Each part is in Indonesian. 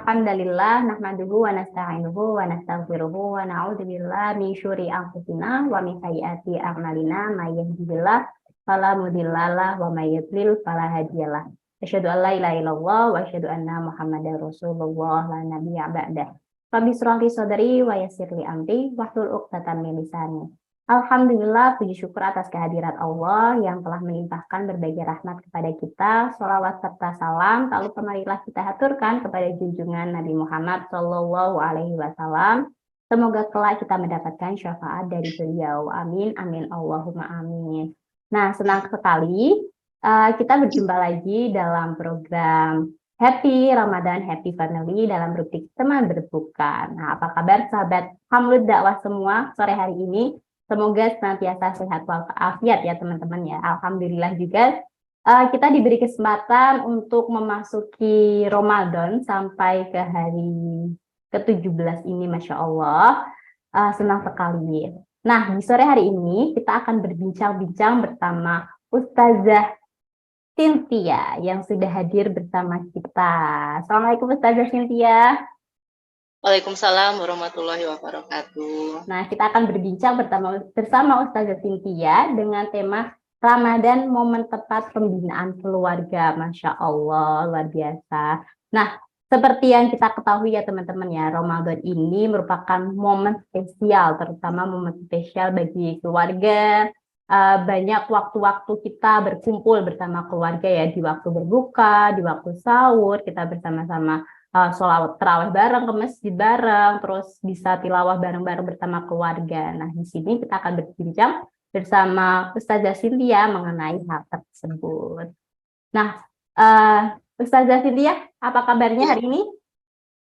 Alhamdulillah nahmaduhu wa nasta'inuhu wa nastaghfiruhu wa na'udzu billahi min syururi anfusina wa min sayyiati a'malina may yahdihillahu fala mudhillalah wa may yudlil fala hadiyalah. Asyhadu an la ilaha illallah wa asyhadu anna Muhammadar Rasulullah la nabiyya ba'dah. Rabbi shrah li sadri wa yassir li amri wahlul 'uqdatam min lisani. Alhamdulillah, puji syukur atas kehadirat Allah yang telah melimpahkan berbagai rahmat kepada kita. Sholawat serta salam, lalu marilah kita haturkan kepada junjungan Nabi Muhammad Shallallahu Alaihi Wasallam. Semoga kelak kita mendapatkan syafaat dari beliau. Amin, amin, Allahumma amin. Nah, senang sekali kita berjumpa lagi dalam program Happy Ramadan, Happy Family dalam rubrik teman berbuka. Nah, apa kabar sahabat Hamlud Dakwah semua sore hari ini? Semoga senantiasa sehat walafiat ya teman-teman ya. Alhamdulillah juga kita diberi kesempatan untuk memasuki Ramadan sampai ke hari ke-17 ini, Masya Allah. Senang sekali. Nah, di sore hari ini kita akan berbincang-bincang bersama Ustazah Cynthia yang sudah hadir bersama kita. Assalamualaikum Ustazah Cynthia. Waalaikumsalam warahmatullahi wabarakatuh. Nah, kita akan berbincang bersama Ustazah Cynthia dengan tema Ramadan, momen tepat pembinaan keluarga. Masya Allah, luar biasa. Nah, seperti yang kita ketahui ya teman-teman ya, Ramadan ini merupakan momen spesial, terutama momen spesial bagi keluarga. Banyak waktu-waktu kita berkumpul bersama keluarga ya, di waktu berbuka, di waktu sahur, kita bersama-sama sholawat tarawih bareng, ke masjid bareng, terus bisa tilawah bareng-bareng bersama keluarga. Nah, di sini kita akan berbincang bersama Ustazah Cynthia mengenai hal tersebut. Nah, Ustazah Cynthia, apa kabarnya hari ini?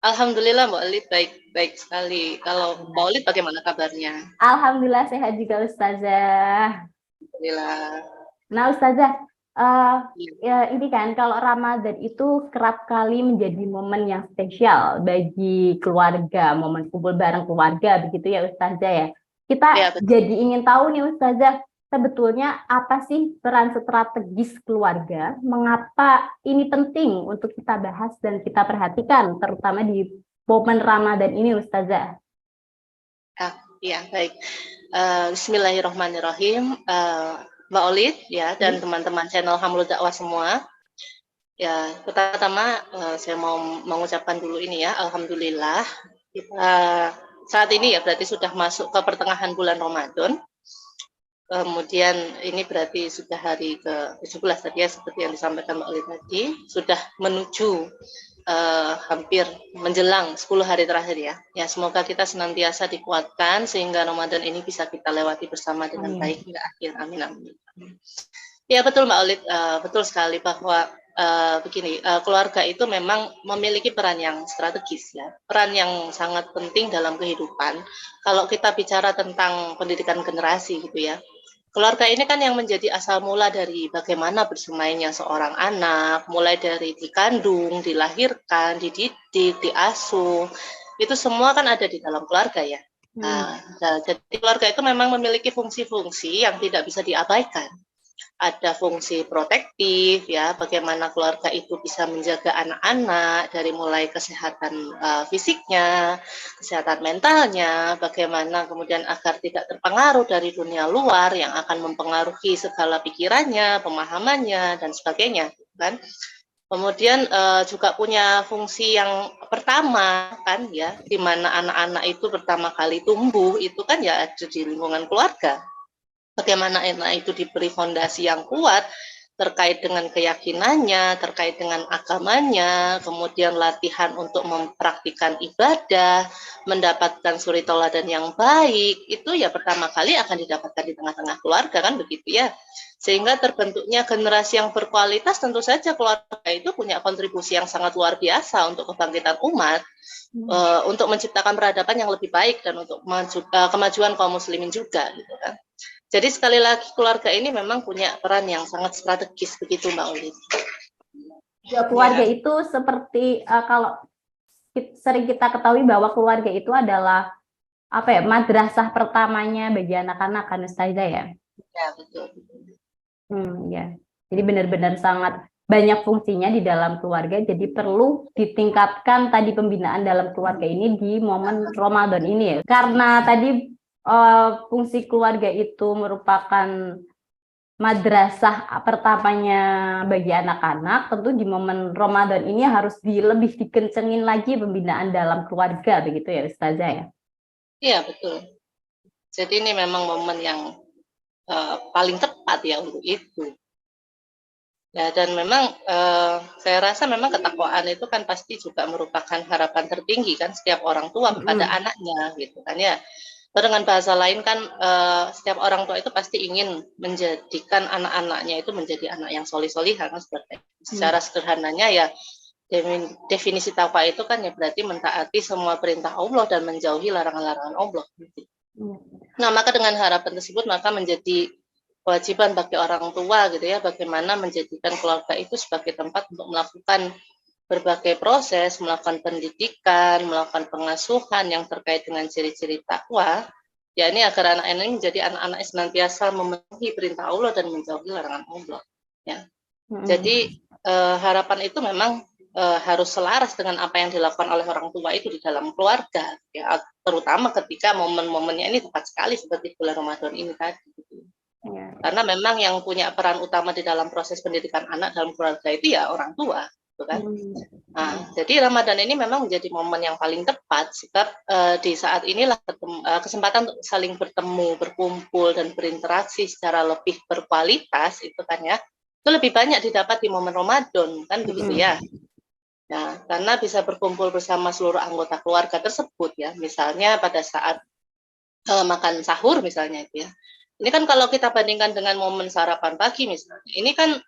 Alhamdulillah Mbak Olid baik sekali. Kalau Mbak Olid bagaimana kabarnya? Alhamdulillah sehat juga Ustazah. Alhamdulillah. Nah, Ustazah, ya, ini kan kalau Ramadan itu kerap kali menjadi momen yang spesial bagi keluarga, momen kumpul bareng keluarga, begitu ya Ustazah ya. Kita Ya, jadi ingin tahu nih Ustazah, sebetulnya apa sih peran strategis keluarga, mengapa ini penting untuk kita bahas dan kita perhatikan, terutama di momen Ramadan ini Ustazah. Ya, baik. Bismillahirrahmanirrahim. Mbak Olid ya dan teman-teman channel Hamlud Dakwah semua. Ya, pertama saya mau mengucapkan dulu ini ya, alhamdulillah kita saat ini ya berarti sudah masuk ke pertengahan bulan Ramadan. Kemudian ini berarti sudah hari ke-17 tadi ya, seperti yang disampaikan Mbak Olid tadi, sudah menuju hampir menjelang 10 hari terakhir ya. Ya, semoga kita senantiasa dikuatkan sehingga Ramadan ini bisa kita lewati bersama dengan baik hingga akhir. Amin, amin. Ya, betul Mbak Olid, betul sekali bahwa begini, keluarga itu memang memiliki peran yang strategis ya, peran yang sangat penting dalam kehidupan. Kalau kita bicara tentang pendidikan generasi gitu ya, keluarga ini kan yang menjadi asal mula dari bagaimana bermainnya seorang anak, mulai dari dikandung, dilahirkan, dididik, diasuh, itu semua kan ada di dalam keluarga ya. Jadi keluarga itu memang memiliki fungsi-fungsi yang tidak bisa diabaikan. Ada fungsi protektif ya, bagaimana keluarga itu bisa menjaga anak-anak dari mulai kesehatan fisiknya, kesehatan mentalnya, bagaimana kemudian agar tidak terpengaruh dari dunia luar yang akan mempengaruhi segala pikirannya, pemahamannya dan sebagainya, kan? Kemudian juga punya fungsi yang pertama kan ya, di mana anak-anak itu pertama kali tumbuh itu kan ya ada di lingkungan keluarga. Bagaimana anak itu diberi fondasi yang kuat terkait dengan keyakinannya, terkait dengan agamanya, kemudian latihan untuk mempraktikkan ibadah, mendapatkan suri tauladan yang baik, itu ya pertama kali akan didapatkan di tengah-tengah keluarga kan begitu ya. Sehingga terbentuknya generasi yang berkualitas, tentu saja keluarga itu punya kontribusi yang sangat luar biasa untuk kebangkitan umat, untuk menciptakan peradaban yang lebih baik dan untuk kemajuan kaum muslimin juga gitu kan. Jadi sekali lagi keluarga ini memang punya peran yang sangat strategis begitu Mbak Ulid. Ya, keluarga itu seperti kalau sering kita ketahui bahwa keluarga itu adalah apa ya, madrasah pertamanya bagi anak-anak kan Ustazah ya. Ya betul. Ya. Jadi benar-benar sangat banyak fungsinya di dalam keluarga, jadi perlu ditingkatkan tadi pembinaan dalam keluarga ini di momen Ramadan ini ya. Karena tadi fungsi keluarga itu merupakan madrasah pertamanya bagi anak-anak, tentu di momen Ramadan ini harus lebih dikencengin lagi pembinaan dalam keluarga, begitu ya Ustazah ya? Iya, betul. Jadi ini memang momen yang paling tepat ya untuk itu. Ya, dan memang saya rasa memang ketakwaan itu kan pasti juga merupakan harapan tertinggi kan setiap orang tua kepada anaknya gitu kan ya. Dengan bahasa lain kan setiap orang tua itu pasti ingin menjadikan anak-anaknya itu menjadi anak yang solih-solihah kan seperti secara sederhananya ya definisi takwa itu kan ya berarti mentaati semua perintah Allah dan menjauhi larangan-larangan Allah. Nah, maka dengan harapan tersebut maka menjadi kewajiban bagi orang tua gitu ya bagaimana menjadikan keluarga itu sebagai tempat untuk melakukan berbagai proses, melakukan pendidikan, melakukan pengasuhan yang terkait dengan ciri-ciri takwa, ya ini agar anak ini menjadi anak-anak yang senantiasa memenuhi perintah Allah dan menjauhi larangan Allah. Ya. Jadi harapan itu memang harus selaras dengan apa yang dilakukan oleh orang tua itu di dalam keluarga, ya, terutama ketika momen-momennya ini tepat sekali seperti bulan Ramadan ini tadi. Ya. Karena memang yang punya peran utama di dalam proses pendidikan anak dalam keluarga itu ya orang tua. Kan? Nah, jadi Ramadan ini memang menjadi momen yang paling tepat sebab di saat inilah kesempatan untuk saling bertemu, berkumpul dan berinteraksi secara lebih berkualitas itu kan ya, itu lebih banyak didapat di momen Ramadan kan begitu ya. Nah, karena bisa berkumpul bersama seluruh anggota keluarga tersebut ya, misalnya pada saat makan sahur misalnya itu ya. Ini kan kalau kita bandingkan dengan momen sarapan pagi misalnya, ini kan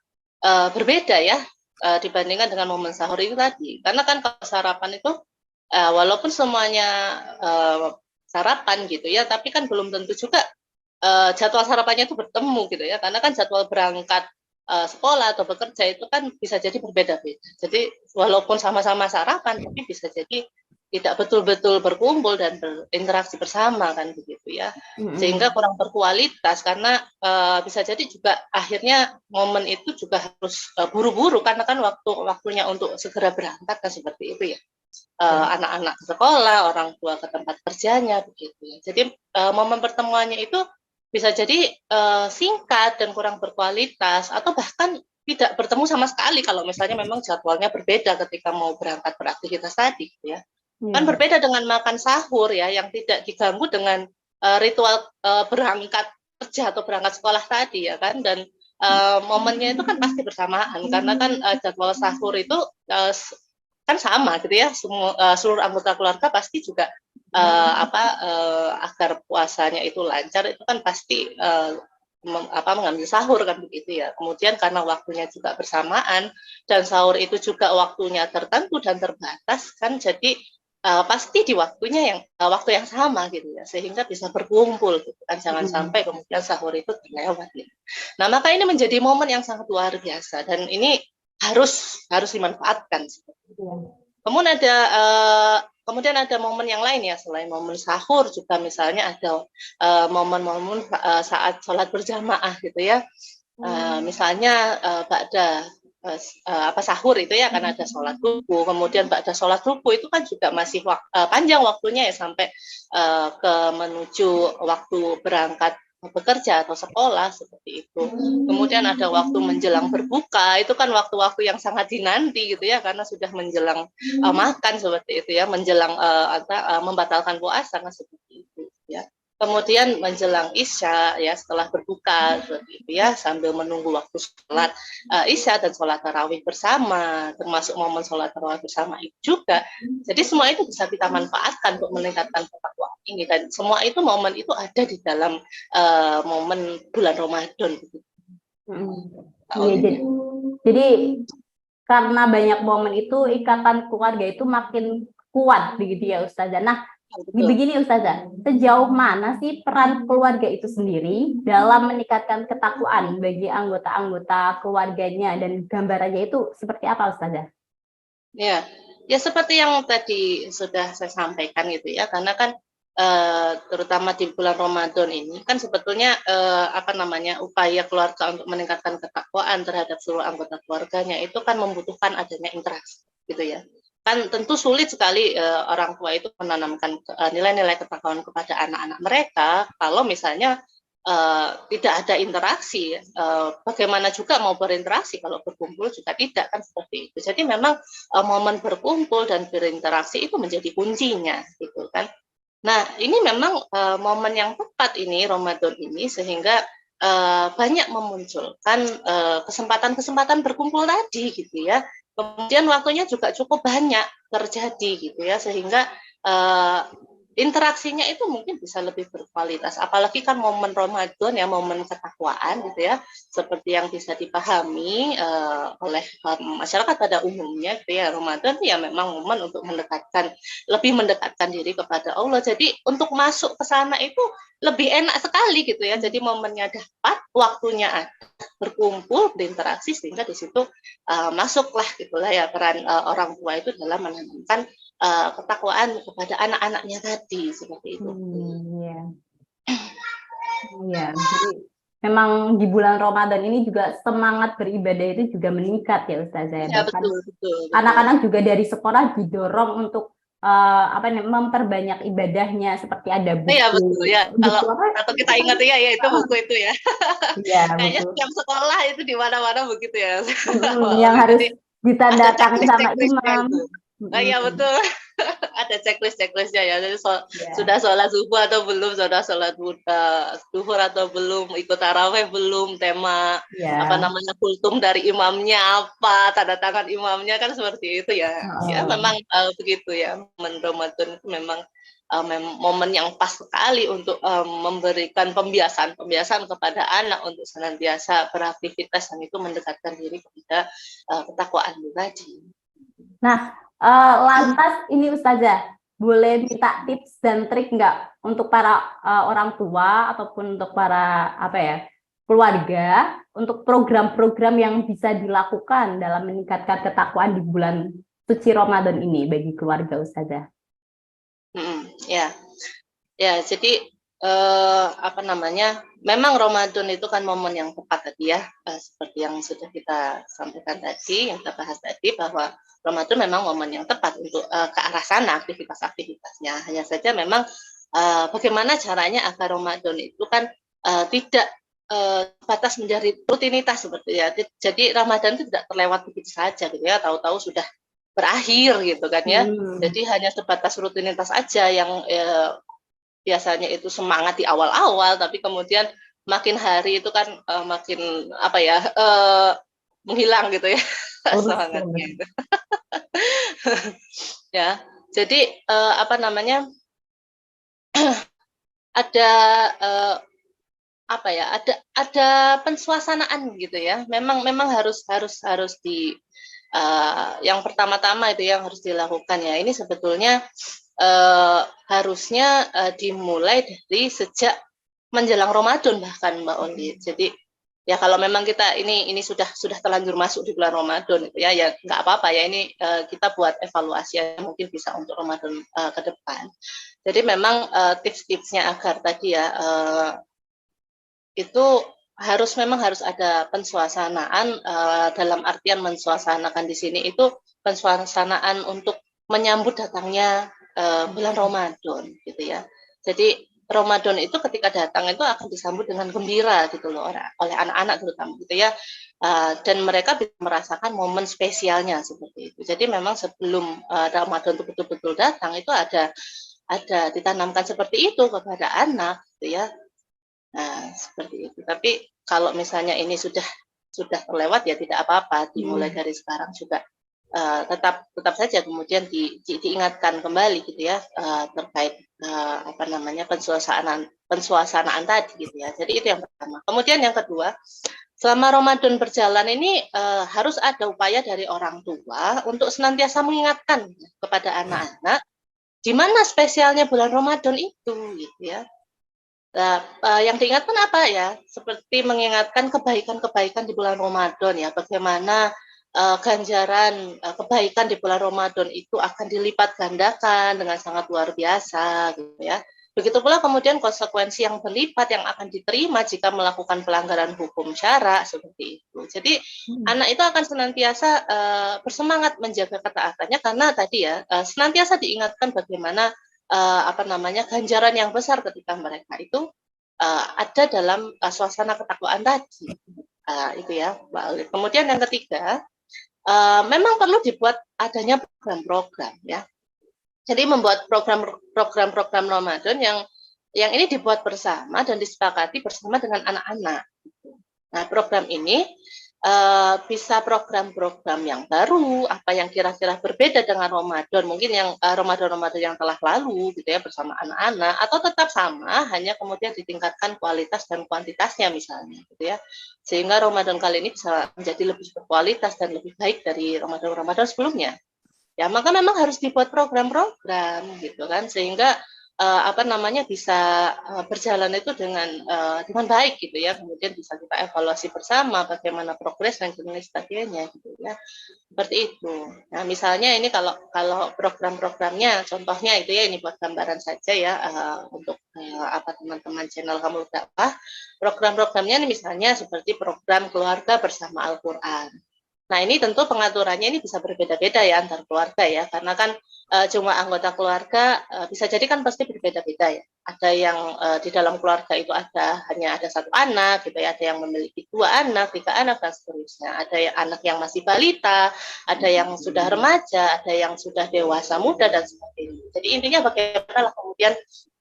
berbeda ya. Dibandingkan dengan momen sahur itu tadi. Karena kan kalau sarapan itu walaupun semuanya sarapan gitu ya, tapi kan belum tentu juga jadwal sarapannya itu bertemu gitu ya. Karena kan jadwal berangkat sekolah atau bekerja itu kan bisa jadi berbeda-beda. Jadi walaupun sama-sama sarapan, tapi bisa jadi tidak betul-betul berkumpul dan berinteraksi bersama kan begitu ya, sehingga kurang berkualitas karena bisa jadi juga akhirnya momen itu juga harus buru-buru karena kan waktunya untuk segera berangkat kan seperti itu ya, anak-anak ke sekolah, orang tua ke tempat kerjanya begitu ya. Jadi momen pertemuannya itu bisa jadi singkat dan kurang berkualitas atau bahkan tidak bertemu sama sekali kalau misalnya memang jadwalnya berbeda ketika mau berangkat beraktivitas tadi ya. Kan berbeda dengan makan sahur ya yang tidak diganggu dengan ritual berangkat kerja atau berangkat sekolah tadi ya kan, dan momennya itu kan pasti bersamaan karena kan jadwal sahur itu kan sama gitu ya, seluruh anggota keluarga pasti juga agar puasanya itu lancar itu kan pasti mengambil sahur kan begitu ya. Kemudian karena waktunya juga bersamaan dan sahur itu juga waktunya tertentu dan terbatas kan, jadi pasti di waktunya yang waktu yang sama gitu ya, sehingga bisa berkumpul gitu kan, jangan sampai kemudian sahur itu terlewat ya. Nah, maka ini menjadi momen yang sangat luar biasa dan ini harus dimanfaatkan. Kemudian ada momen yang lain ya selain momen sahur, juga misalnya ada momen-momen saat sholat berjamaah gitu ya. Misalnya ba'da sahur itu ya kan ada sholat ruku, kemudian ba'da sholat ruku itu kan juga masih panjang waktunya ya sampai ke menuju waktu berangkat bekerja atau sekolah seperti itu. Kemudian ada waktu menjelang berbuka, itu kan waktu-waktu yang sangat dinanti gitu ya, karena sudah menjelang makan seperti itu ya, menjelang membatalkan puasa kan seperti itu ya. Kemudian menjelang Isya ya, setelah berbuka seperti itu ya, sambil menunggu waktu sholat Isya dan sholat tarawih bersama, termasuk momen sholat tarawih bersama itu juga. Jadi semua itu bisa kita manfaatkan untuk meningkatkan ketakwaan ini, dan semua itu momen itu ada di dalam momen bulan Ramadan. Iya, jadi karena banyak momen itu ikatan keluarga itu makin kuat begitu ya Ustazah. Nah, begini Ustazah, sejauh mana sih peran keluarga itu sendiri dalam meningkatkan ketakwaan bagi anggota-anggota keluarganya, dan gambarannya itu seperti apa Ustazah? Ya seperti yang tadi sudah saya sampaikan gitu ya, karena kan terutama di bulan Ramadan ini kan sebetulnya upaya keluarga untuk meningkatkan ketakwaan terhadap seluruh anggota keluarganya itu kan membutuhkan adanya interaksi gitu ya. Kan tentu sulit sekali orang tua itu menanamkan nilai-nilai ketakwaan kepada anak-anak mereka kalau misalnya tidak ada interaksi. Bagaimana juga mau berinteraksi kalau berkumpul juga tidak kan seperti itu. Jadi memang momen berkumpul dan berinteraksi itu menjadi kuncinya gitu kan. Nah, ini memang momen yang tepat ini Ramadan ini sehingga banyak memunculkan kesempatan-kesempatan berkumpul tadi gitu ya. Kemudian waktunya juga cukup banyak terjadi gitu ya sehingga interaksinya itu mungkin bisa lebih berkualitas. Apalagi kan momen Ramadan ya, momen ketakwaan gitu ya, seperti yang bisa dipahami oleh masyarakat pada umumnya gitu ya. Ramadan ya memang momen untuk lebih mendekatkan diri kepada Allah. Jadi untuk masuk ke sana itu lebih enak sekali gitu ya. Jadi momennya dapat, waktunya ada, berkumpul, berinteraksi sehingga di situ masuklah gitulah ya peran orang tua itu dalam menanamkan ketakwaan kepada anak-anaknya tadi seperti itu. Iya. Iya, jadi memang di bulan Ramadan ini juga semangat beribadah itu juga meningkat ya Ustazah. Ya Bahkan betul. anak-anak juga dari sekolah didorong untuk memperbanyak ibadahnya seperti ada Iya betul ya. buku apa? Kalau kita ingat ya itu buku itu ya. Iya, Kayaknya betul. setiap sekolah itu di mana-mana begitu ya. Yang harus Jadi ada ditandatangani sama checklist-checklistnya imam. itu. Iya betul. Ada checklist-checklistnya ya. Jadi Ya. sudah sholat subuh atau belum, sudah sholat duhur atau belum, ikut taraweh belum, tema Ya. kultum dari imamnya apa, tanda tangan imamnya kan seperti itu ya. Ya memang begitu ya. Momen Ramadan itu memang momen yang pas sekali untuk memberikan pembiasaan kepada anak untuk senantiasa beraktivitas dan itu mendekatkan diri kepada ketakwaan tadi. Nah, lantas ini Ustazah, boleh minta tips dan trik nggak untuk para orang tua ataupun untuk para keluarga untuk program-program yang bisa dilakukan dalam meningkatkan ketakwaan di bulan suci Ramadan ini bagi keluarga Ustazah? Ya, jadi memang Ramadan itu kan momen yang tepat tadi ya, seperti yang sudah kita sampaikan tadi, yang kita bahas tadi bahwa Ramadan memang momen yang tepat untuk ke arah sana aktivitas-aktivitasnya. Hanya saja memang bagaimana caranya agar Ramadan itu kan tidak batas menjadi rutinitas seperti ya. Jadi Ramadan itu tidak terlewat begitu saja gitu ya, tahu-tahu sudah berakhir gitu kan ya. Jadi hanya sebatas rutinitas aja yang biasanya itu semangat di awal-awal, tapi kemudian makin hari itu kan makin menghilang gitu ya semangatnya itu. Ya, jadi ada ada pensuasanaan gitu ya. Memang harus di yang pertama-tama itu yang harus dilakukan ya. Ini sebetulnya harusnya dimulai dari sejak menjelang Ramadan bahkan Mbak Oli. Jadi ya kalau memang kita ini sudah terlanjur masuk di bulan Ramadan itu ya nggak apa-apa ya, ini kita buat evaluasi yang mungkin bisa untuk Ramadan ke depan. Jadi memang tips-tipsnya agar tadi ya itu memang harus ada pensuasanaan, dalam artian mensuasanakan di sini itu pensuasanaan untuk menyambut datangnya bulan Ramadan gitu ya. Jadi Ramadan itu ketika datang itu akan disambut dengan gembira gitu loh oleh anak-anak terutama gitu ya. Dan mereka bisa merasakan momen spesialnya seperti itu. Jadi memang sebelum Ramadan itu betul-betul datang itu ada ditanamkan seperti itu kepada anak gitu ya. Nah, seperti itu. Tapi kalau misalnya ini sudah terlewat ya tidak apa-apa, dimulai dari sekarang juga tetap saja kemudian diingatkan kembali gitu ya terkait pensuasanaan tadi gitu ya. Jadi itu yang pertama. Kemudian yang kedua, selama Ramadan berjalan ini harus ada upaya dari orang tua untuk senantiasa mengingatkan kepada anak-anak di mana spesialnya bulan Ramadan itu gitu ya. Nah, yang diingatkan apa ya? Seperti mengingatkan kebaikan-kebaikan di bulan Ramadan ya. Bagaimana ganjaran kebaikan di bulan Ramadan itu akan dilipat gandakan dengan sangat luar biasa gitu ya. Begitu pula kemudian konsekuensi yang berlipat yang akan diterima jika melakukan pelanggaran hukum syara seperti itu. Jadi anak itu akan senantiasa bersemangat menjaga ketaatannya karena tadi ya senantiasa diingatkan bagaimana ganjaran yang besar ketika mereka itu ada dalam suasana ketakwaan tadi. Itu ya, Mbak Alif. Kemudian yang ketiga, memang perlu dibuat adanya program-program ya. Jadi membuat program-program Ramadan yang ini dibuat bersama dan disepakati bersama dengan anak-anak. Nah, program ini bisa program-program yang baru, apa yang kira-kira berbeda dengan Ramadan, mungkin yang Ramadan-Ramadan yang telah lalu gitu ya bersama anak-anak, atau tetap sama, hanya kemudian ditingkatkan kualitas dan kuantitasnya misalnya gitu ya. Sehingga Ramadan kali ini bisa menjadi lebih berkualitas dan lebih baik dari Ramadan-Ramadan sebelumnya. Ya, maka memang harus dibuat program-program gitu kan sehingga bisa berjalan itu dengan baik gitu ya. Kemudian bisa kita evaluasi bersama bagaimana progres dan sebagainya gitu ya. Seperti itu. Nah, misalnya ini kalau program-programnya contohnya itu ya ini buat gambaran saja ya untuk teman-teman channel Kamu Dakwah. Program-programnya ini misalnya seperti program keluarga bersama Al-Qur'an. Nah, ini tentu pengaturannya ini bisa berbeda-beda ya antar keluarga ya, karena kan jumlah anggota keluarga bisa jadi kan pasti berbeda-beda ya. Ada yang di dalam keluarga itu hanya ada satu anak gitu ya, ada yang memiliki 2 anak, 3 anak dan seterusnya. Ada yang anak yang masih balita, ada yang sudah remaja, ada yang sudah dewasa muda dan sebagainya. Jadi intinya bagaimana kemudian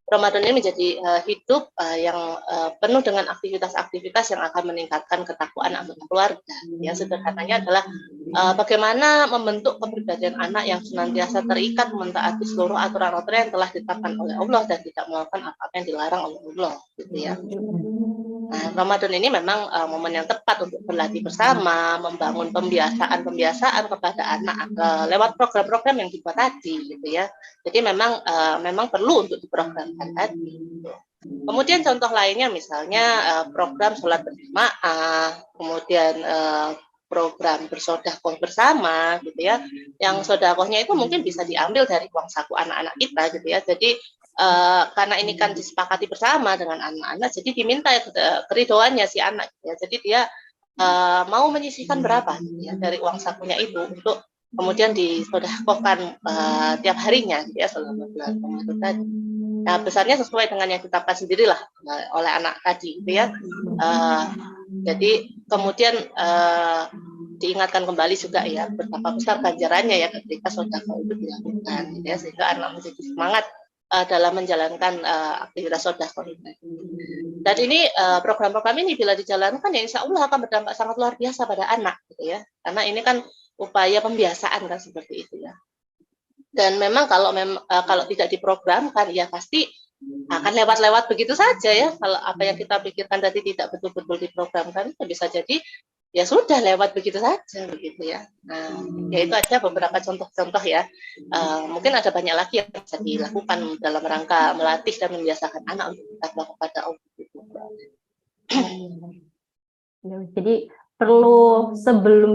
Ramadan ini menjadi hidup yang penuh dengan aktivitas-aktivitas yang akan meningkatkan ketakwaan anggota keluarga. Yang sederhananya adalah bagaimana membentuk kepribadian anak yang senantiasa terikat mentaati seluruh aturan-aturan yang telah ditetapkan oleh Allah dan tidak melakukan apa-apa yang dilarang oleh Allah, gitu ya. Nah, Ramadan ini memang momen yang tepat untuk berlatih bersama, membangun pembiasaan kepada anak lewat program-program yang dibuat tadi, gitu ya. Jadi memang perlu untuk diprogramkan tadi. Gitu. Kemudian contoh lainnya misalnya program sholat berjamaah, kemudian program bersodakoh bersama, gitu ya. Yang sodakohnya itu mungkin bisa diambil dari uang saku anak-anak kita, gitu ya. Jadi karena ini kan disepakati bersama dengan anak-anak, jadi diminta keridoannya si anak. Ya. Jadi dia mau menyisihkan berapa ya, dari uang sakunya itu untuk kemudian disedekahkan tiap harinya ya selama bulan Ramadan tadi. Nah, besarnya sesuai dengan yang ditetapkan sendirilah oleh anak tadi, gitu ya. Jadi kemudian diingatkan kembali juga ya betapa besar ganjarannya ya ketika sedekah itu dilakukan, gitu ya, sehingga anak menjadi semangat dalam menjalankan aktivitas sedekah ini. Dan ini program-program ini bila dijalankan ya insya Allah akan berdampak sangat luar biasa pada anak, gitu ya. Karena ini kan upaya pembiasaan kan seperti itu ya. Dan memang kalau tidak diprogramkan ya pasti akan lewat-lewat begitu saja ya. Kalau apa yang kita pikirkan tadi tidak betul-betul diprogramkan, bisa jadi ya sudah lewat begitu saja begitu ya. Nah, ya itu aja beberapa contoh-contoh ya. Mungkin ada banyak lagi yang bisa dilakukan dalam rangka melatih dan membiasakan anak untuk bertakwa kepada Allah. Jadi perlu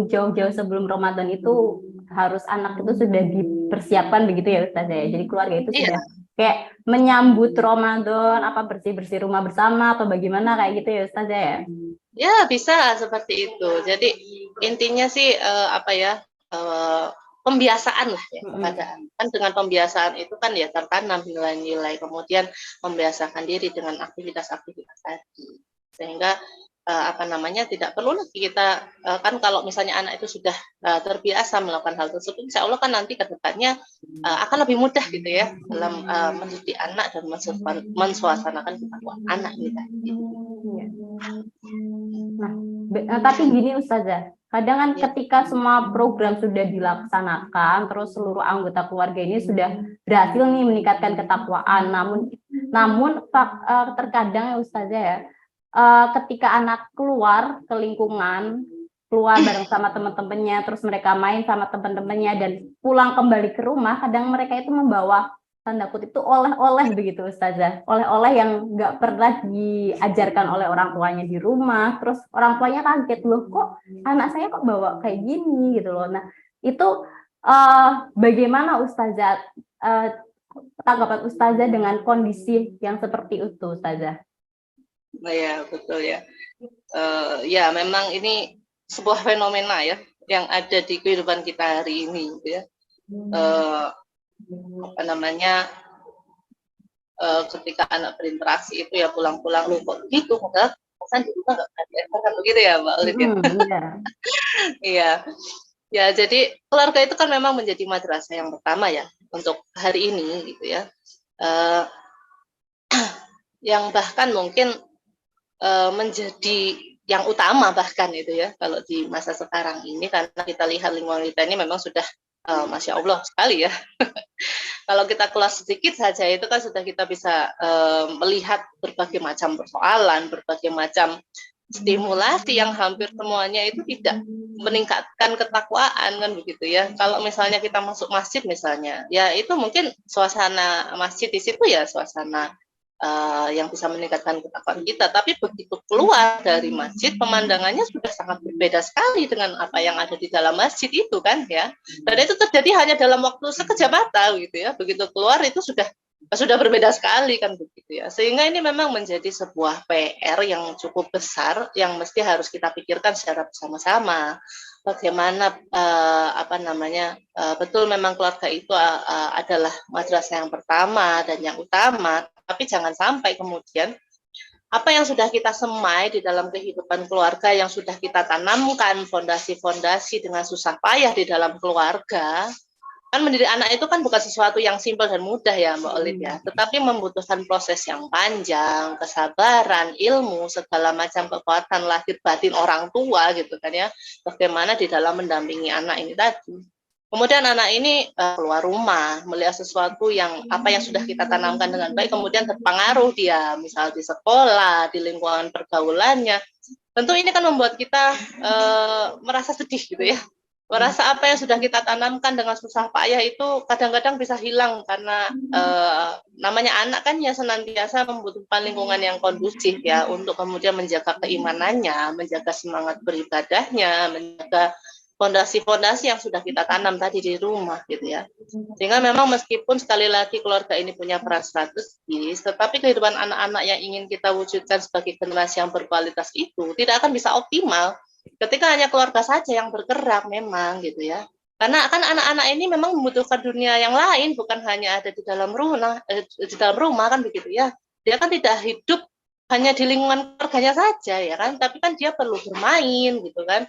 jauh-jauh sebelum Ramadan itu harus anak itu sudah dipersiapkan begitu ya Ustazah ya. Jadi keluarga itu sudah kayak menyambut Ramadan, bersih-bersih rumah bersama atau bagaimana kayak gitu ya Ustazah ya. Ya, bisa seperti itu. Jadi intinya sih pembiasaan lah ya kepada kan dengan pembiasaan itu kan ya tertanam nilai-nilai, kemudian membiasakan diri dengan aktivitas-aktivitas tadi. Sehingga tidak perlu lagi kita kan kalau misalnya anak itu sudah terbiasa melakukan hal tersebut, insya Allah kan nanti ke depannya akan lebih mudah gitu ya dalam mendidik anak dan mensuasanakan ketakwaan anak gitu. Nah, tapi gini Ustazah, kadang kan ketika semua program sudah dilaksanakan, terus seluruh anggota keluarga ini sudah berhasil nih meningkatkan ketakwaan, namun terkadang ya Ustazah ya, ketika anak keluar ke lingkungan, keluar bareng sama teman-temannya, terus mereka main sama teman-temannya dan pulang kembali ke rumah, kadang mereka itu membawa tanda kutip itu oleh-oleh begitu Ustazah, oleh-oleh yang nggak pernah diajarkan oleh orang tuanya di rumah, terus orang tuanya kaget loh kok anak saya kok bawa kayak gini gitu loh. Nah itu bagaimana Ustazah tanggapan Ustazah dengan kondisi yang seperti itu, Ustazah? Nah, ya betul ya. Ya memang ini sebuah fenomena ya yang ada di kehidupan kita hari ini, gitu ya. Apa namanya? Ketika anak berinteraksi itu ya pulang-pulang lu kok gitu, padahal pesan di rumah nggak pernah diajarkan begitu ya Mbak Olit ya. Iya. Iya. Ya, jadi keluarga itu kan memang menjadi madrasah yang pertama ya untuk hari ini gitu ya. Uh, yang bahkan mungkin menjadi yang utama bahkan itu ya kalau di masa sekarang ini, karena kita lihat lingkungan kita ini memang sudah Masya Allah sekali ya. Kalau kita keluar sedikit saja itu kan sudah kita bisa melihat berbagai macam persoalan, berbagai macam stimulasi yang hampir semuanya itu tidak meningkatkan ketakwaan kan begitu ya. Kalau misalnya kita masuk masjid misalnya, ya itu mungkin suasana masjid di situ ya suasana yang bisa meningkatkan ketakwaan kita. Tapi begitu keluar dari masjid, pemandangannya sudah sangat berbeda sekali dengan apa yang ada di dalam masjid itu kan ya. Dan itu terjadi hanya dalam waktu sekejap mata gitu ya. Begitu keluar itu sudah berbeda sekali kan begitu ya. Sehingga ini memang menjadi sebuah PR yang cukup besar yang mesti harus kita pikirkan secara bersama-sama. Bagaimana betul memang keluarga itu adalah madrasah yang pertama dan yang utama, tapi jangan sampai kemudian apa yang sudah kita semai di dalam kehidupan keluarga, yang sudah kita tanamkan fondasi-fondasi dengan susah payah di dalam keluarga. Kan mendidik anak itu kan bukan sesuatu yang simpel dan mudah ya Mbak Olit ya, tetapi membutuhkan proses yang panjang, kesabaran, ilmu, segala macam kekuatan lahir batin orang tua gitu kan ya, bagaimana di dalam mendampingi anak ini tadi. Kemudian anak ini keluar rumah, melihat sesuatu yang apa yang sudah kita tanamkan dengan baik, kemudian terpengaruh dia, misal di sekolah, di lingkungan pergaulannya. Tentu ini kan membuat kita merasa sedih gitu ya. Merasa apa yang sudah kita tanamkan dengan susah payah itu kadang-kadang bisa hilang karena namanya anak kan ya senantiasa membutuhkan lingkungan yang kondusif ya untuk kemudian menjaga keimanannya, menjaga semangat beribadahnya, menjaga fondasi-fondasi yang sudah kita tanam tadi di rumah gitu ya. Sehingga memang meskipun sekali lagi keluarga ini punya peran strategis, tetapi kehidupan anak-anak yang ingin kita wujudkan sebagai generasi yang berkualitas itu tidak akan bisa optimal ketika hanya keluarga saja yang bergerak memang gitu ya. Karena kan anak-anak ini memang membutuhkan dunia yang lain, bukan hanya ada di dalam rumah kan begitu ya. Dia kan tidak hidup hanya di lingkungan keluarganya saja ya kan, tapi kan dia perlu bermain gitu kan,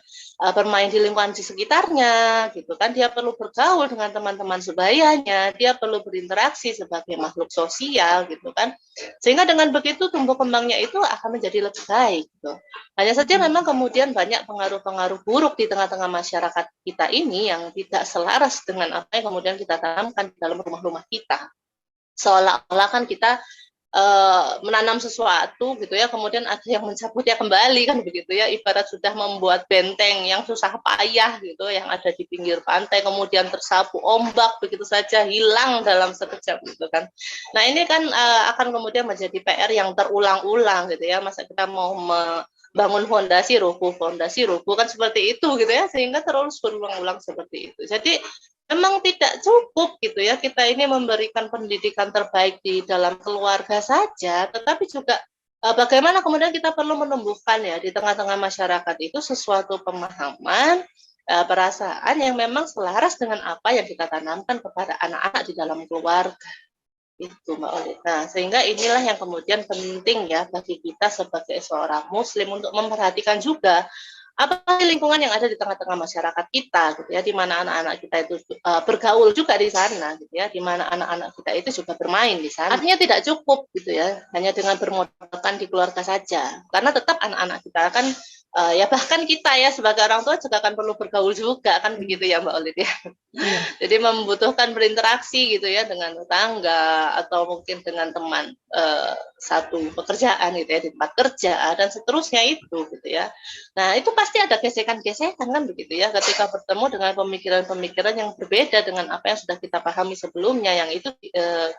bermain di lingkungan di sekitarnya gitu kan, dia perlu bergaul dengan teman-teman sebayanya, dia perlu berinteraksi sebagai makhluk sosial gitu kan, sehingga dengan begitu tumbuh kembangnya itu akan menjadi lebih baik gitu. Hanya saja memang kemudian banyak pengaruh-pengaruh buruk di tengah-tengah masyarakat kita ini yang tidak selaras dengan apa yang kemudian kita tanamkan di dalam rumah-rumah kita. Seolah-olah kan kita menanam sesuatu gitu ya, kemudian ada yang mencabutnya kembali kan begitu ya, ibarat sudah membuat benteng yang susah payah gitu yang ada di pinggir pantai kemudian tersapu ombak begitu saja hilang dalam sekejap gitu kan. Nah ini kan akan kemudian menjadi PR yang terulang-ulang gitu ya, masa kita mau bangun fondasi rubuh kan seperti itu gitu ya, sehingga terus berulang-ulang seperti itu. Jadi memang tidak cukup gitu ya kita ini memberikan pendidikan terbaik di dalam keluarga saja, tetapi juga bagaimana kemudian kita perlu menumbuhkan ya di tengah-tengah masyarakat itu sesuatu pemahaman, perasaan yang memang selaras dengan apa yang kita tanamkan kepada anak-anak di dalam keluarga. Itu Mbak Oli. Nah, sehingga inilah yang kemudian penting ya bagi kita sebagai seorang muslim untuk memperhatikan juga apa lingkungan yang ada di tengah-tengah masyarakat kita gitu ya, di mana anak-anak kita itu bergaul juga di sana gitu ya, di mana anak-anak kita itu juga bermain di sana. Artinya tidak cukup gitu ya hanya dengan bermodalkan di keluarga saja, karena tetap anak-anak kita kan ya bahkan kita ya sebagai orang tua juga akan perlu bergaul juga kan begitu ya Mbak Olit ya. Jadi membutuhkan berinteraksi gitu ya dengan tetangga atau mungkin dengan teman satu pekerjaan gitu ya di tempat kerja dan seterusnya itu gitu ya. Nah itu pasti ada gesekan-gesekan kan begitu ya ketika bertemu dengan pemikiran-pemikiran yang berbeda dengan apa yang sudah kita pahami sebelumnya, yang itu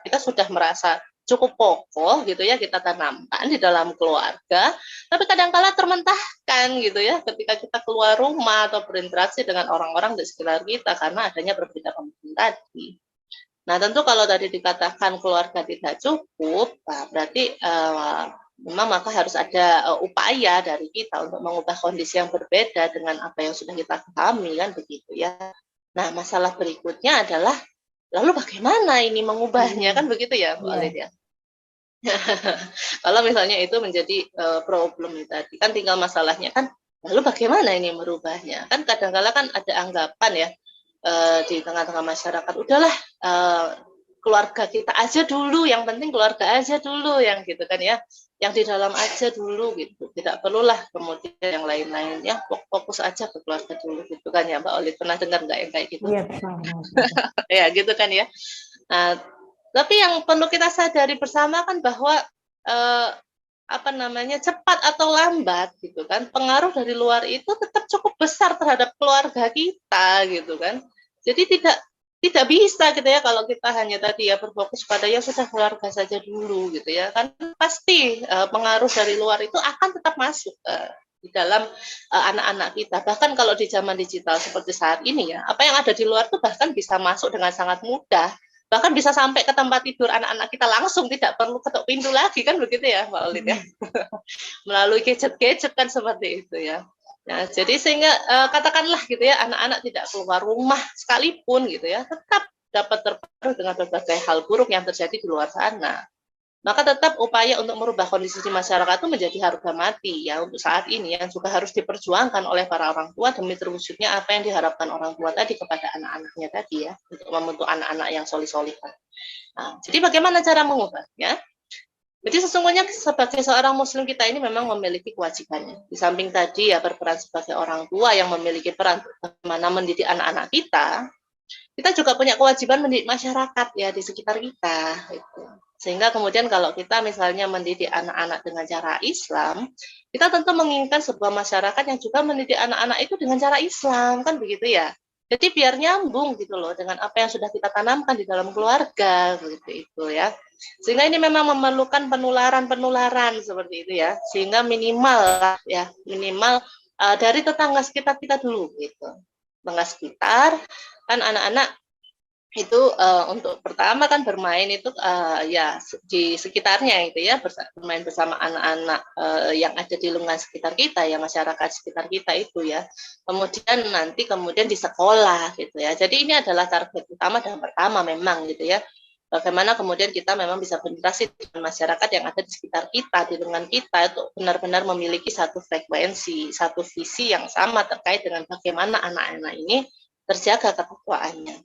kita sudah merasa cukup kokoh gitu ya kita tanamkan di dalam keluarga, tapi kadang-kala termentahkan gitu ya ketika kita keluar rumah atau berinteraksi dengan orang-orang di sekitar kita karena adanya perbedaan pemikiran tadi. Nah, tentu kalau tadi dikatakan keluarga tidak cukup, nah berarti memang maka harus ada upaya dari kita untuk mengubah kondisi yang berbeda dengan apa yang sudah kita pahami, kan begitu ya. Nah, masalah berikutnya adalah lalu bagaimana ini mengubahnya, kan begitu ya, Mbak Alit Iya. ya. Kalau misalnya itu menjadi problem tadi, kan tinggal masalahnya kan, lalu bagaimana ini merubahnya? Kan kadang-kala kan ada anggapan ya di tengah-tengah masyarakat, udahlah keluarga kita aja dulu, yang penting keluarga aja dulu, yang gitu kan ya, yang di dalam aja dulu gitu, tidak perlulah kemudian yang lain-lainnya, fokus aja ke keluarga dulu gitu kan ya, Mbak Oli, pernah dengar nggak yang kayak gitu? Iya, betul. Ya gitu kan ya. Nah, tapi yang perlu kita sadari bersama kan bahwa eh, apa namanya, cepat atau lambat gitu kan, pengaruh dari luar itu tetap cukup besar terhadap keluarga kita gitu kan. Jadi tidak bisa gitu ya kalau kita hanya tadi ya berfokus pada ya sudah keluarga saja dulu gitu ya, kan pasti pengaruh dari luar itu akan tetap masuk di dalam anak-anak kita. Bahkan kalau di zaman digital seperti saat ini ya, apa yang ada di luar itu bahkan bisa masuk dengan sangat mudah, bahkan bisa sampai ke tempat tidur anak-anak kita langsung, tidak perlu ketuk pintu lagi, kan begitu ya Mbak Olit ya. Melalui gadget-gadget kan seperti itu ya. Nah, jadi sehingga katakanlah gitu ya, anak-anak tidak keluar rumah sekalipun gitu ya, tetap dapat terpengaruh dengan berbagai hal buruk yang terjadi di luar sana. Maka tetap upaya untuk merubah kondisi di masyarakat itu menjadi harga mati ya untuk saat ini, yang juga harus diperjuangkan oleh para orang tua demi terwujudnya apa yang diharapkan orang tua tadi kepada anak-anaknya tadi ya, untuk membentuk anak-anak yang solih-solihah. Nah, jadi bagaimana cara mengubahnya? Jadi sesungguhnya sebagai seorang muslim kita ini memang memiliki kewajibannya. Di samping tadi ya berperan sebagai orang tua yang memiliki peran bagaimana mendidik anak-anak kita juga punya kewajiban mendidik masyarakat ya di sekitar kita. Gitu. Sehingga kemudian kalau kita misalnya mendidik anak-anak dengan cara Islam, kita tentu menginginkan sebuah masyarakat yang juga mendidik anak-anak itu dengan cara Islam, kan begitu ya. Jadi biar nyambung gitu loh dengan apa yang sudah kita tanamkan di dalam keluarga, begitu itu ya. Sehingga ini memang memerlukan penularan-penularan seperti itu ya. Sehingga minimal ya, minimal dari tetangga sekitar kita dulu gitu. Tetangga sekitar kan anak-anak itu untuk pertama kan bermain itu ya di sekitarnya itu ya, bermain bersama anak-anak yang ada di lingkungan sekitar kita ya, masyarakat sekitar kita itu ya. Kemudian di sekolah gitu ya. Jadi ini adalah target utama dan pertama memang gitu ya. Bagaimana kemudian kita memang bisa berinteraksi dengan masyarakat yang ada di sekitar kita, di lingkungan kita, itu benar-benar memiliki satu frekuensi, satu visi yang sama terkait dengan bagaimana anak-anak ini terjaga ketakwaannya.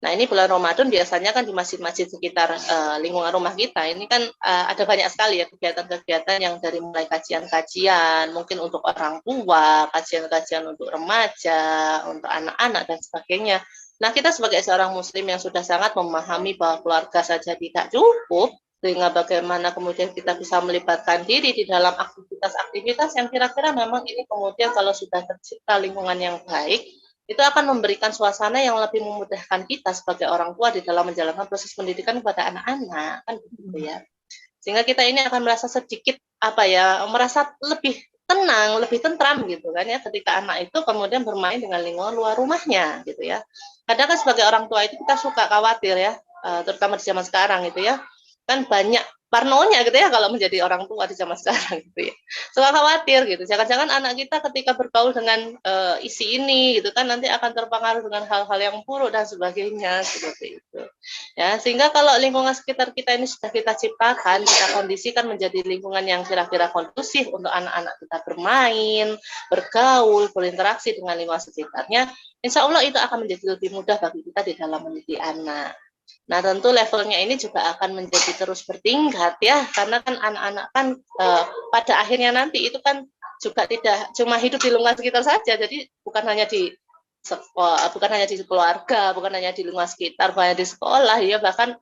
Nah, ini bulan Ramadan biasanya kan di masjid-masjid sekitar lingkungan rumah kita ini kan ada banyak sekali ya kegiatan-kegiatan yang dari mulai kajian-kajian, mungkin untuk orang tua, kajian-kajian untuk remaja, untuk anak-anak dan sebagainya. Nah, kita sebagai seorang muslim yang sudah sangat memahami bahwa keluarga saja tidak cukup, sehingga bagaimana kemudian kita bisa melibatkan diri di dalam aktivitas-aktivitas yang kira-kira memang ini kemudian kalau sudah tercipta lingkungan yang baik, itu akan memberikan suasana yang lebih memudahkan kita sebagai orang tua di dalam menjalankan proses pendidikan kepada anak-anak, kan begitu ya. Sehingga kita ini akan merasa sedikit merasa lebih tenang, lebih tentram gitu kan ya, ketika anak itu kemudian bermain dengan lingkungan luar rumahnya gitu ya. Kadang kan sebagai orang tua itu kita suka khawatir ya, terutama di zaman sekarang gitu ya, kan banyak parnonya gitu ya kalau menjadi orang tua di zaman sekarang gitu ya. Suka khawatir gitu. Jangan-jangan anak kita ketika bergaul dengan isi ini gitu kan nanti akan terpengaruh dengan hal-hal yang buruk dan sebagainya seperti itu. Ya, sehingga kalau lingkungan sekitar kita ini sudah kita ciptakan, kita kondisikan menjadi lingkungan yang kira-kira kondusif untuk anak-anak kita bermain, bergaul, berinteraksi dengan lingkungan sekitarnya, insya Allah itu akan menjadi lebih mudah bagi kita di dalam mendidik anak. Nah, tentu levelnya ini juga akan menjadi terus bertingkat ya, karena kan anak-anak kan pada akhirnya nanti itu kan juga tidak cuma hidup di lingkungan sekitar saja, jadi bukan hanya di sekolah, bukan hanya di keluarga, bukan hanya di lingkungan sekitar, bukan hanya di sekolah ya, bahkan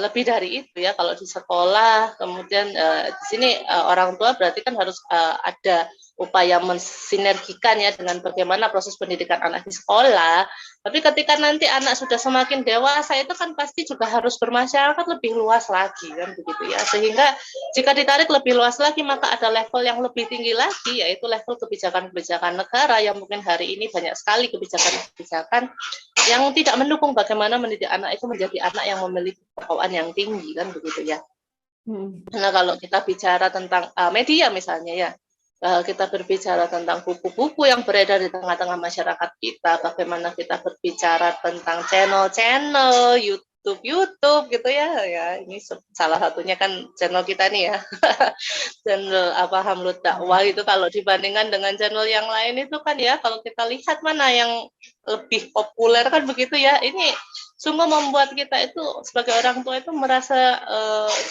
lebih dari itu ya. Kalau di sekolah kemudian di sini orang tua berarti kan harus ada upaya mensinergikan ya dengan bagaimana proses pendidikan anak di sekolah. Tapi ketika nanti anak sudah semakin dewasa itu kan pasti juga harus bermasyarakat lebih luas lagi kan begitu ya. Sehingga jika ditarik lebih luas lagi maka ada level yang lebih tinggi lagi yaitu level kebijakan-kebijakan negara yang mungkin hari ini banyak sekali kebijakan-kebijakan yang tidak mendukung bagaimana mendidik anak itu menjadi anak yang memiliki kepatuhan yang tinggi kan begitu ya. Nah kalau kita bicara tentang media misalnya ya, kita berbicara tentang buku-buku yang beredar di tengah-tengah masyarakat kita, bagaimana kita berbicara tentang channel-channel, YouTube gitu ya, ya ini salah satunya kan channel kita nih ya, channel Hamlut Dakwah itu kalau dibandingkan dengan channel yang lain itu kan ya, kalau kita lihat mana yang lebih populer kan begitu ya, ini sungguh membuat kita itu sebagai orang tua itu merasa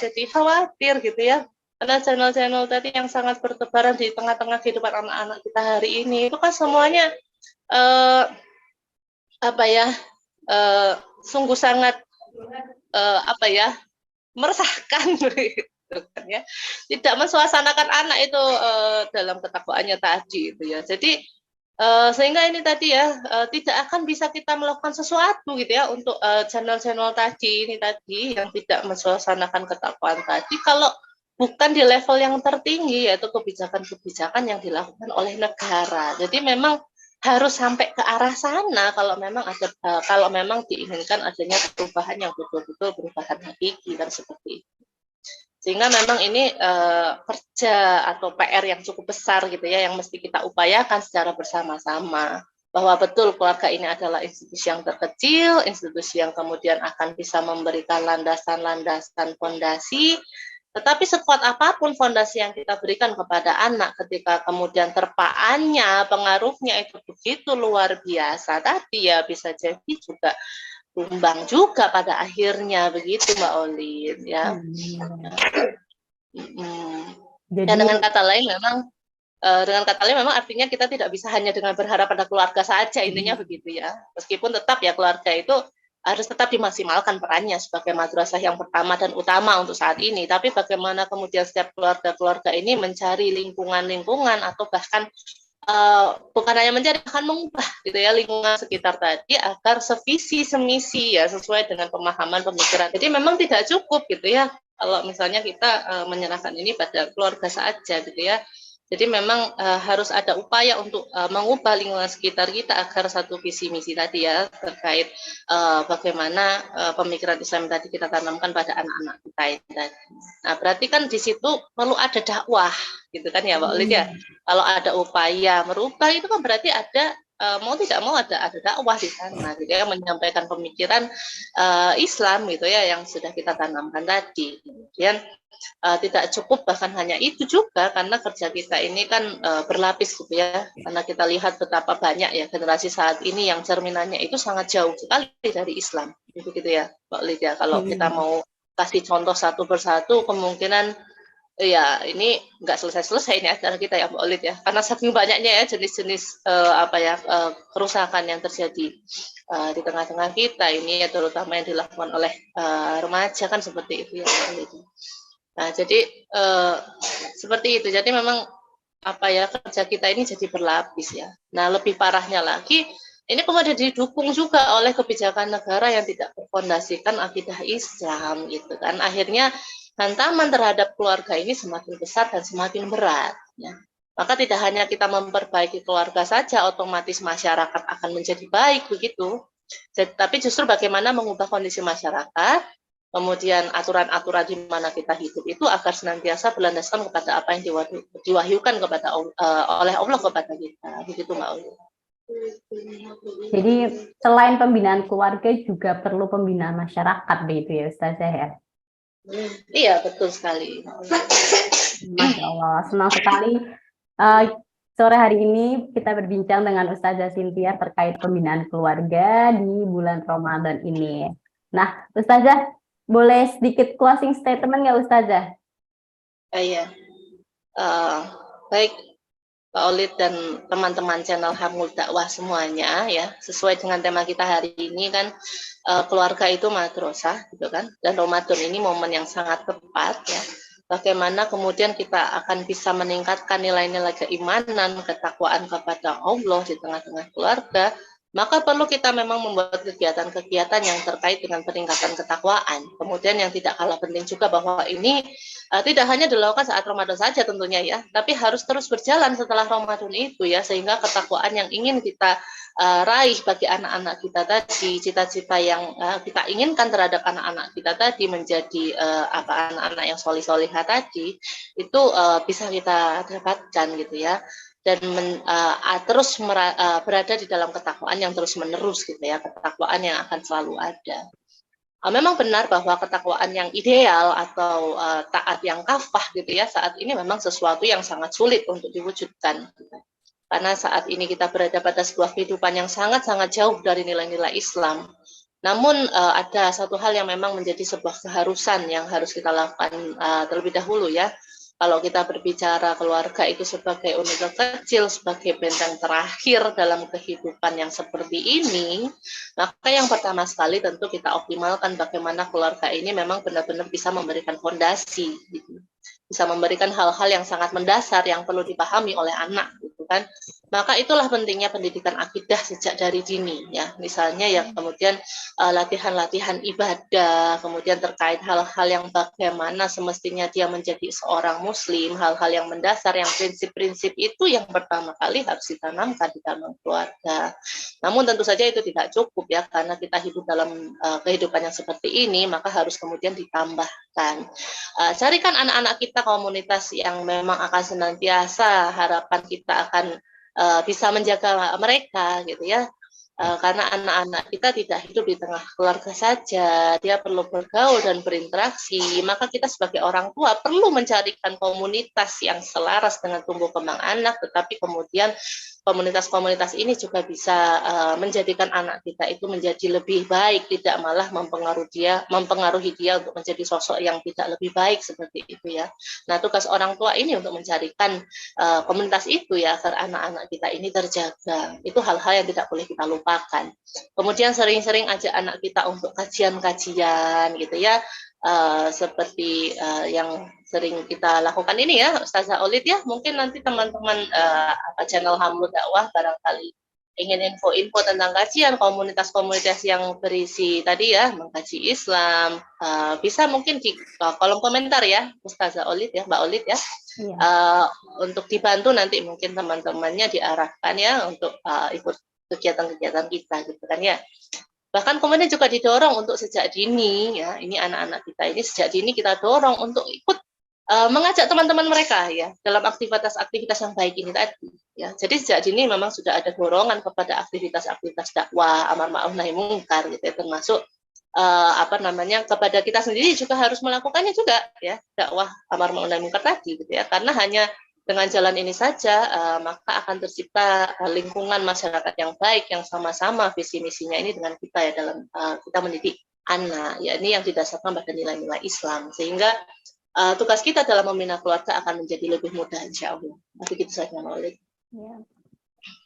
jadi khawatir gitu ya. Karena channel-channel tadi yang sangat bertebaran di tengah-tengah kehidupan anak-anak kita hari ini itu kan semuanya sungguh sangat meresahkan gitu kan ya. Tidak mensuasanakan anak itu dalam ketakwaannya tadi itu ya. Jadi sehingga ini tadi ya tidak akan bisa kita melakukan sesuatu gitu ya untuk channel-channel tadi ini tadi yang tidak mensuasanakan ketakwaan tadi kalau bukan di level yang tertinggi yaitu kebijakan-kebijakan yang dilakukan oleh negara. Jadi memang harus sampai ke arah sana kalau memang ada kalau memang diinginkan adanya perubahan yang betul-betul perubahan hakiki dan seperti itu. Sehingga memang ini kerja atau PR yang cukup besar gitu ya yang mesti kita upayakan secara bersama-sama bahwa betul keluarga ini adalah institusi yang terkecil, institusi yang kemudian akan bisa memberikan landasan-landasan fondasi. Tetapi sekuat apapun fondasi yang kita berikan kepada anak ketika kemudian terpaannya, pengaruhnya itu begitu luar biasa, tadi ya bisa jadi juga tumbang juga pada akhirnya begitu Mbak Olin ya. Jadi dan dengan kata lain memang artinya kita tidak bisa hanya dengan berharap pada keluarga saja intinya begitu ya. Meskipun tetap ya keluarga itu harus tetap dimaksimalkan perannya sebagai madrasah yang pertama dan utama untuk saat ini. Tapi bagaimana kemudian setiap keluarga-keluarga ini mencari lingkungan-lingkungan atau bahkan bukan hanya mencari, akan mengubah gitu ya lingkungan sekitar tadi agar sevisi semisi ya sesuai dengan pemahaman pemikiran. Jadi memang tidak cukup gitu ya kalau misalnya kita menyerahkan ini pada keluarga saja gitu ya. Jadi memang harus ada upaya untuk mengubah lingkungan sekitar kita agar satu visi misi tadi ya terkait bagaimana pemikiran Islam tadi kita tanamkan pada anak-anak kita ini tadi. Nah berarti kan di situ perlu ada dakwah gitu kan ya Mbak Olit ya. Kalau ada upaya merubah itu kan berarti ada mau tidak mau ada dakwah di sana gitu ya menyampaikan pemikiran Islam gitu ya yang sudah kita tanamkan tadi. Kemudian tidak cukup bahkan hanya itu juga karena kerja kita ini kan berlapis gitu ya karena kita lihat betapa banyak ya generasi saat ini yang cerminannya itu sangat jauh sekali dari Islam gitu ya Mbak Lydia. Kalau kita mau kasih contoh satu persatu kemungkinan ya ini nggak selesai-selesai ini acara kita ya Mbak Olid ya karena saking banyaknya ya jenis-jenis kerusakan yang terjadi di tengah-tengah kita ini ya terutama yang dilakukan oleh remaja kan seperti itu ya Mbak Olid. Nah jadi seperti itu jadi memang kerja kita ini jadi berlapis ya. Nah lebih parahnya lagi ini kemudian didukung juga oleh kebijakan negara yang tidak berfondasikan akidah Islam gitu kan akhirnya hantaman terhadap keluarga ini semakin besar dan semakin berat. Ya. Maka tidak hanya kita memperbaiki keluarga saja, otomatis masyarakat akan menjadi baik begitu. Tapi justru bagaimana mengubah kondisi masyarakat, kemudian aturan-aturan di mana kita hidup itu agar senantiasa berlandaskan kepada apa yang diwahyukan kepada oleh Allah kepada kita. Begitu Mbak Uli. Jadi selain pembinaan keluarga juga perlu pembinaan masyarakat begitu ya Ustazah ya? Iya betul sekali. Masya Allah, senang sekali sore hari ini kita berbincang dengan Ustazah Cynthia terkait pembinaan keluarga di bulan Ramadan ini. Nah, Ustazah, boleh sedikit closing statement nggak Ustazah? Iya, baik Pak Olid dan teman-teman channel Hamul Dakwah semuanya ya, sesuai dengan tema kita hari ini kan keluarga itu madrasah gitu kan, dan Ramadan ini momen yang sangat tepat ya bagaimana kemudian kita akan bisa meningkatkan nilai-nilai keimanan, ketakwaan kepada Allah di tengah-tengah keluarga, maka perlu kita memang membuat kegiatan-kegiatan yang terkait dengan peningkatan ketakwaan. Kemudian yang tidak kalah penting juga bahwa ini tidak hanya dilakukan saat Ramadan saja tentunya ya, tapi harus terus berjalan setelah Ramadan itu ya, sehingga ketakwaan yang ingin kita raih bagi anak-anak kita tadi, cita-cita yang kita inginkan terhadap anak-anak kita tadi menjadi anak-anak yang solih-solihah tadi, itu bisa kita dapatkan gitu ya, dan terus berada di dalam ketakwaan yang terus menerus gitu ya, ketakwaan yang akan selalu ada. Memang benar bahwa ketakwaan yang ideal atau taat yang kafah gitu ya, saat ini memang sesuatu yang sangat sulit untuk diwujudkan. Gitu. Karena saat ini kita berada pada sebuah kehidupan yang sangat-sangat jauh dari nilai-nilai Islam. Namun ada satu hal yang memang menjadi sebuah keharusan yang harus kita lakukan terlebih dahulu ya. Kalau kita berbicara keluarga itu sebagai unit kecil, sebagai benteng terakhir dalam kehidupan yang seperti ini, maka yang pertama sekali tentu kita optimalkan bagaimana keluarga ini memang benar-benar bisa memberikan fondasi, gitu. Bisa memberikan hal-hal yang sangat mendasar yang perlu dipahami oleh anak, gitu kan. Maka itulah pentingnya pendidikan akidah sejak dari dini, ya. Misalnya ya kemudian latihan-latihan ibadah, kemudian terkait hal-hal yang bagaimana semestinya dia menjadi seorang muslim, hal-hal yang mendasar, yang prinsip-prinsip itu yang pertama kali harus ditanamkan di dalam keluarga. Namun tentu saja itu tidak cukup ya, karena kita hidup dalam kehidupan yang seperti ini, maka harus kemudian ditambahkan. Carikan anak-anak kita komunitas yang memang akan senantiasa harapan kita akan bisa menjaga mereka gitu ya. Karena anak-anak kita tidak hidup di tengah keluarga saja, dia perlu bergaul dan berinteraksi, maka kita sebagai orang tua perlu mencarikan komunitas yang selaras dengan tumbuh kembang anak, tetapi kemudian komunitas-komunitas ini juga bisa menjadikan anak kita itu menjadi lebih baik, tidak malah mempengaruhi dia untuk menjadi sosok yang tidak lebih baik seperti itu ya. Nah, tugas orang tua ini untuk mencarikan komunitas itu ya, agar anak-anak kita ini terjaga. Itu hal-hal yang tidak boleh kita lupakan. Kemudian sering-sering ajak anak kita untuk kajian-kajian gitu ya, seperti yang sering kita lakukan ini ya, Ustazah Olid ya. Mungkin nanti teman-teman channel Hamlu Dakwah barangkali ingin info-info tentang kajian komunitas-komunitas yang berisi tadi ya, mengkaji Islam, bisa mungkin di kolom komentar ya, Ustazah Olid ya, Mbak Olid ya. Iya. Untuk dibantu nanti mungkin teman-temannya diarahkan ya untuk ikut kegiatan-kegiatan kita gitu kan ya. Bahkan kemudian juga didorong untuk sejak dini ya, ini anak-anak kita ini sejak dini kita dorong untuk ikut mengajak teman-teman mereka ya dalam aktivitas-aktivitas yang baik ini tadi ya. Jadi sejak dini memang sudah ada dorongan kepada aktivitas-aktivitas dakwah, amar ma'ruf nahi mungkar gitu ya, termasuk kepada kita sendiri juga harus melakukannya juga ya, dakwah amar ma'ruf nahi mungkar tadi gitu ya. Karena hanya dengan jalan ini saja maka akan tercipta lingkungan masyarakat yang baik, yang sama-sama visi misinya ini dengan kita ya dalam kita mendidik anak ya, ini yang didasarkan pada nilai-nilai Islam, sehingga tugas kita dalam membina keluarga akan menjadi lebih mudah insya Allah. Begitu saja Maulid. Ya.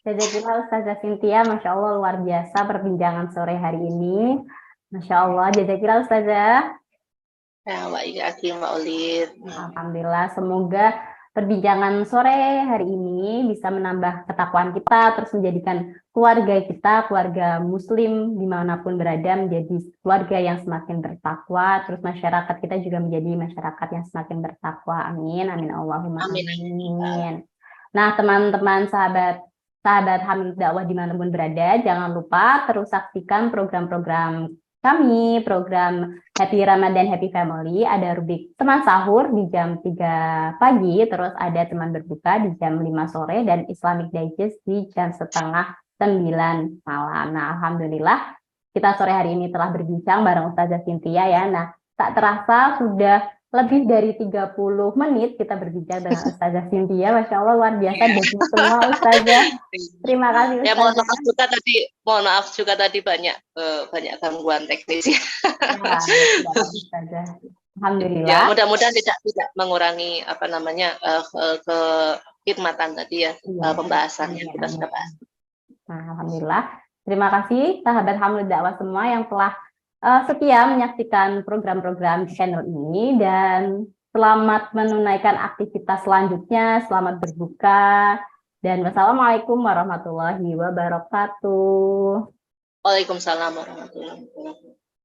Jazakillah Ustazah Cynthia, Masya Allah luar biasa perbincangan sore hari ini. Masya Allah, jazakillah Ustazah. Ya, Mbak Olid. Alhamdulillah, semoga perbincangan sore hari ini bisa menambah ketakwaan kita, terus menjadikan keluarga muslim dimanapun berada menjadi keluarga yang semakin bertakwa, terus masyarakat kita juga menjadi masyarakat yang semakin bertakwa. Amin, amin, Allahumma amin. Nah, teman-teman sahabat Hamlu Dakwah dimanapun berada, jangan lupa terus saksikan program-program kami, program Happy Ramadan Happy Family. Ada rubrik teman sahur di jam 3 pagi, terus ada teman berbuka di jam 5 sore, dan Islamic Digest di jam setengah 9 malam. Nah, Alhamdulillah kita sore hari ini telah berbincang bareng Ustazah Cynthia ya. Nah, tak terasa sudah lebih dari 30 menit kita berbincang dengan Ustazah Cynthia. Masya Allah luar biasa dari semua Ustazah. Terima kasih Ustazah. Ya, mohon maaf juga tadi banyak gangguan teknis. Ya, Alhamdulillah. Ya, mudah-mudahan tidak mengurangi kekhidmatan tadi ya, pembahasan yang kita sudah bahas. Nah, Alhamdulillah. Terima kasih sahabat Hamlu Dakwah semua yang telah setia menyaksikan program-program channel ini, dan Selamat menunaikan aktivitas selanjutnya, selamat berbuka, dan wassalamualaikum warahmatullahi wabarakatuh. Waalaikumsalam warahmatullahi wabarakatuh.